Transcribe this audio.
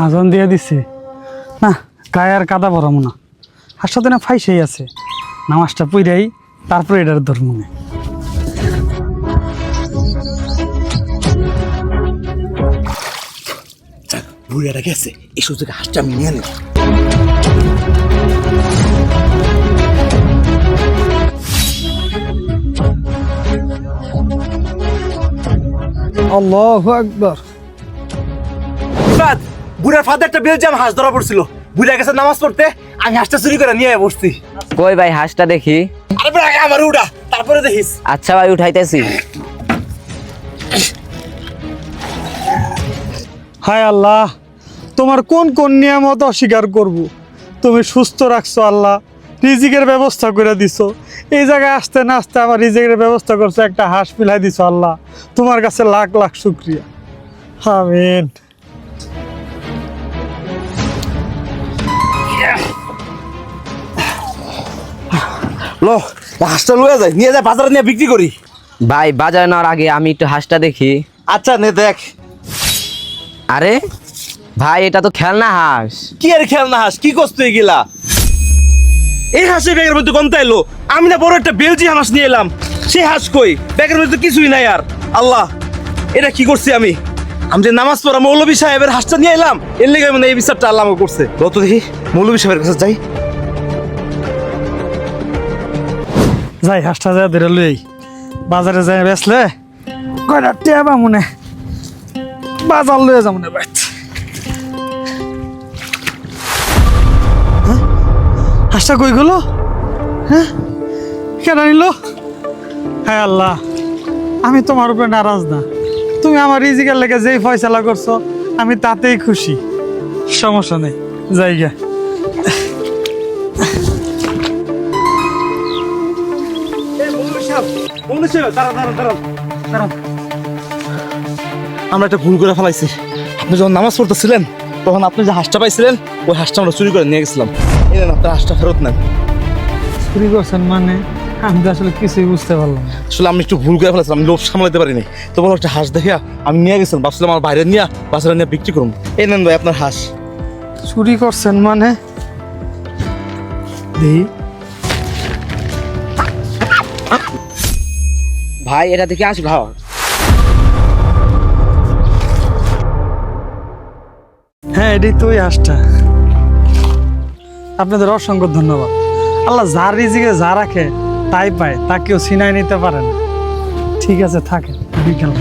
আজান দিয়ে দিছে না, গায়ে আর কাদা ভরামো না। হাসটা দিনে ফাইসেই আছে, নামাজটা পইরাই তারপরে এটার ধর্ম নেই। বুড়িয়াটা গেছে, এই সুযোগে হাঁসটা আমি নিয়ে নেব। আল্লাহু আকবার। বুড়ার ফাঁদে একটা বেলজাম হাঁস ধরা পড়ছিল, বুড়িয়া গেছে নামাজ পড়তে, আমি হাঁসটা চুরি করে নিয়ে বসছি। কই ভাই হাঁসটা দেখি। আরে ভাই আগে আমার উড়া, তারপরে দেখিস। আচ্ছা ভাই উঠাইতেছি। হায় আল্লাহ, তোমার কোন কোন নিয়ামত অস্বীকার করব? তুমি সুস্থ রাখছো আল্লাহ, রিজিকের ব্যবস্থা করে দিছো। এই জায়গায় আসতে না আসতে আমার রিজিকের ব্যবস্থা করছো, একটা হাঁস মিলাই দিছো আল্লাহ। তোমার কাছে লাখ লাখ শুকরিয়া। আমিন। লো, হাঁসটা লয়ে যায়, নিয়ে যায় বাজারে নিয়ে বিক্রি করি। ভাই বাজারে নেওয়ার আগে আমি একটু হাঁসটা দেখি। আচ্ছা নে দেখ। আরে ভাই এটা তো খেলনা হাঁস। কি আর খেলনা হাঁস, কি কষ্ট হয়ে গেলা? এই হাঁসের ব্যাগের মধ্যে কমতে এলো, আমি না বড় একটা বেলজিয়াম হাঁস নিয়ে এলাম, সেই হাঁস কই? ব্যাগের মধ্যে কিছুই নাই। আর আল্লাহ, এটা কি করছি আমি? আমি যে নামাজ পড়া মৌলভী সাহেবের হাঁসটা নিয়ে এলাম, এর লেগে মানে এই বিচারটা আল্লাহ আমাকে করছে। যত দেখি মৌলভী সাহেবের কাছে যাই। যাই হাঁসটা যা ধরে লই, বাজারে যাই বেসলে কয়টা টেবা মনে বাজার লয়ে যাবো না ভাই। হাঁসটা কই গেল? হ্যাঁ, কেন নিল? হ্যাঁ আল্লাহ, আমি তোমার উপরে নারাজ না। তুমি আমার রিজিকের লেগে যেই ফয়সালা করছো আমি তাতেই খুশি। সমস্যা নেই, জায়গা। আমরা একটা ভুল করে ফেলাইছি। আপনি যখন নামাজ পড়তেছিলেন তখন আপনি যে হাঁসটা পাইছিলেন, ওই হাঁসটা আমরা চুরি করে নিয়ে গেছিলাম। এই নেন আপনার হাঁসটা ফেরত নেন। চুরি করছেন মানে? আমি তো আসলে কিছুই বুঝতে পারলাম না। আসলে আমি একটু ভুল করে ফেলেছিলাম, আমি লোভ সামলাতে পারিনি। তো বলো একটা হাঁস দেখে আমি নিয়ে গেছিলাম, ভাবছিলাম আমার বাইরে নিয়ে বাজারে নিয়ে বিক্রি করুন। এই নেন ভাই আপনার হাঁস। চুরি করছেন মানে? দেখি। ভাই এটা দেখে আসি ভাও। হ্যাঁ, এটাই তো ওই হাঁসটা। আপনাদের অসংখ্য ধন্যবাদ। আল্লাহ যার রিজিকে যা রাখে তাই পায়, তা কেউ ছিনাই নিতে পারে না। ঠিক আছে, থাকেন, বিকেল।